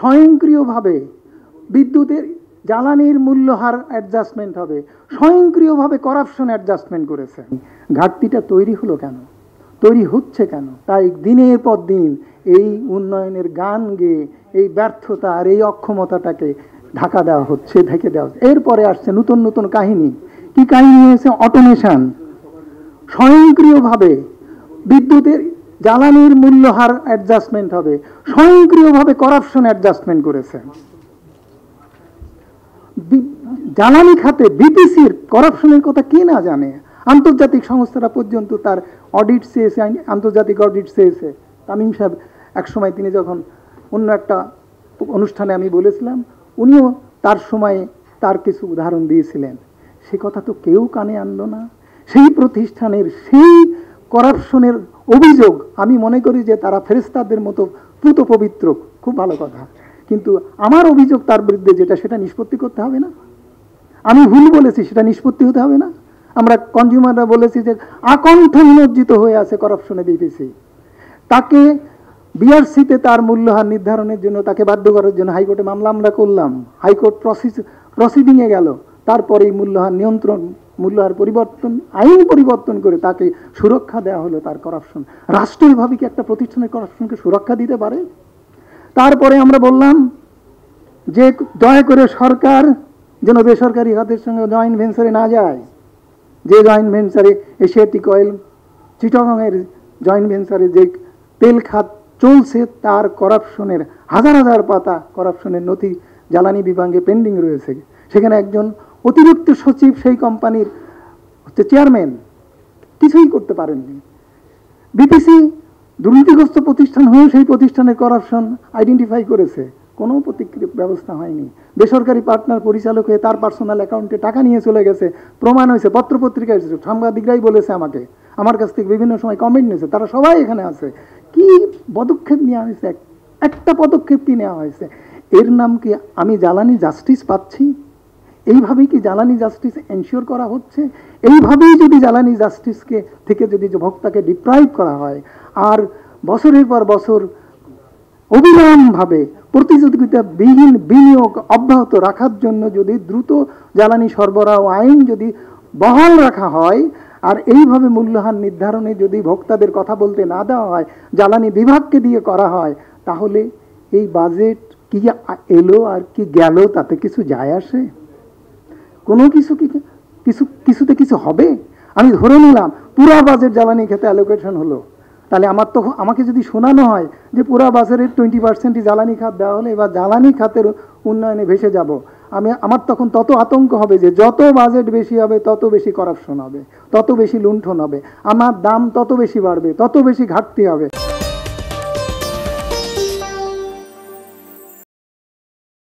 স্বয়ংক্রিয়ভাবে বিদ্যুতের জ্বালানির মূল্যহার অ্যাডজাস্টমেন্ট হবে, স্বয়ংক্রিয়ভাবে করাপশন অ্যাডজাস্টমেন্ট করেছে। ঘাটতিটা তৈরি হলো কেন, তৈরি হচ্ছে কেন? তাই দিনের পর দিন এই উন্নয়নের গান গেয়ে এই ব্যর্থতা আর এই অক্ষমতাটাকে ঢাকা দেওয়া হচ্ছে, ঢেকে দেওয়া হচ্ছে। এরপরে আসছে নতুন নতুন কাহিনী। কি কাহিনী হয়েছে? অটোমেশন। স্বয়ংক্রিয়ভাবে বিদ্যুতের জ্বালানির মূল্যহার অ্যাডজাস্টমেন্ট হবে, স্বয়ংক্রিয়ভাবে করাপশন অ্যাডজাস্টমেন্ট করেছে। জ্বালানি খাতে বিপিসির করাপশনের কথা কে না জানে? আন্তর্জাতিক সংস্থারা পর্যন্ত তার অডিট চেয়েছে, আন্তর্জাতিক অডিট চেয়েছে। তামিম সাহেব একসময় তিনি যখন অন্য একটা অনুষ্ঠানে আমি বলেছিলাম, উনিও তার সময়ে তার কিছু উদাহরণ দিয়েছিলেন। সে কথা তো কেউ কানে আনলো না। সেই প্রতিষ্ঠানের সেই করাপশনের অভিযোগ, আমি মনে করি যে তারা ফেরেশতাদের মতো পুত পবিত্র, খুব ভালো কথা, কিন্তু আমার অভিযোগ তার বিরুদ্ধে যেটা, সেটা নিষ্পত্তি করতে হবে না? আমি ভুল বলেছি, সেটা নিষ্পত্তি হতে হবে না? আমরা কনজিউমাররা বলেছি যে আকণ্ঠ নিমজ্জিত হয়ে আছে করাপশনে বিপিসি, তাকে বিআরসিতে তার মূল্যহার নির্ধারণের জন্য তাকে বাধ্য করার জন্য হাইকোর্টে মামলা আমরা করলাম, হাইকোর্ট প্রসিডিংয়ে গেল, তারপরে মূল্যহার নিয়ন্ত্রণ, মূল্যহার পরিবর্তন, আইন পরিবর্তন করে তাকে সুরক্ষা দেওয়া হলো তার করাপশন। রাষ্ট্রীয়ভাবে কি একটা প্রতিষ্ঠানের করাপশনকে সুরক্ষা দিতে পারে? তারপরে আমরা বললাম যে দয়া করে সরকার যেন বেসরকারি খাতের সঙ্গে জয়েন্ট ভেঞ্চারে না যায়। যে জয়েন্ট ভেঞ্চারে এশিয়াটিক অয়েল চিটাগংয়ের জয়েন্ট ভেঞ্চারে যে তেল খাত চলছে, তার করাপশনের হাজার হাজার পাতা করাপশনের নথি জ্বালানি বিভাগে পেন্ডিং রয়েছে। সেখানে একজন অতিরিক্ত সচিব সেই কোম্পানির চেয়ারম্যান কিছুই করতে পারেননি। বিপিসি দুর্নীতিগ্রস্ত প্রতিষ্ঠান হয়েও সেই প্রতিষ্ঠানের করাপশন আইডেন্টিফাই করেছে, কোনো প্রতিক্রিয়া ব্যবস্থা হয়নি। বেসরকারি পার্টনার পরিচালক হয়ে তার পার্সোনাল অ্যাকাউন্টে টাকা নিয়ে চলে গেছে, প্রমাণ হয়েছে, পত্রপত্রিকায় এসেছে, সাংবাদিকরাই বলেছে আমাকে, আমার কাছ থেকে বিভিন্ন সময় কমেন্ট নিয়েছে, তারা সবাই এখানে আছে। কি পদক্ষেপ নেওয়া হয়েছে? একটা পদক্ষেপ কি নেওয়া হয়েছে? এর নাম কি আমি জ্বালানি জাস্টিস পাচ্ছি? এইভাবেই কি জ্বালানি জাস্টিস এনশিওর করা হচ্ছে? এইভাবেই যদি জ্বালানি জাস্টিসকে থেকে যদি ভোক্তাকে ডিপ্রাইভ করা হয়, আর বছরের পর বছর অবিরামভাবে প্রতিযোগিতাবিহীন বিনিয়োগ অব্যাহত রাখার জন্য যদি দ্রুত জ্বালানি সরবরাহ আইন যদি বহাল রাখা হয়, আর এইভাবে মূল্যহার নির্ধারণে যদি ভোক্তাদের কথা বলতে না দেওয়া হয়, জ্বালানি বিভাগকে দিয়ে করা হয়, তাহলে এই বাজেট কি এলো আর কি গেল তাতে কিছু যায় আসে? কোনো কিছুতে কিছু হবে? আমি ধরে নিলাম পুরা বাজেট জ্বালানি খাতে অ্যালোকেশন হলো, তাহলে আমাকে যদি শোনানো হয় যে পুরা বাজারের 20% জ্বালানি খাত দেওয়া হলে এবার জ্বালানি খাতের উন্নয়নে ভেসে যাব, আমার তখন তত আতঙ্ক হবে যে যত বাজেট বেশি হবে তত বেশি করাপশন হবে, তত বেশি লুণ্ঠন হবে, আমার দাম তত বেশি বাড়বে, তত বেশি ঘাটতি হবে।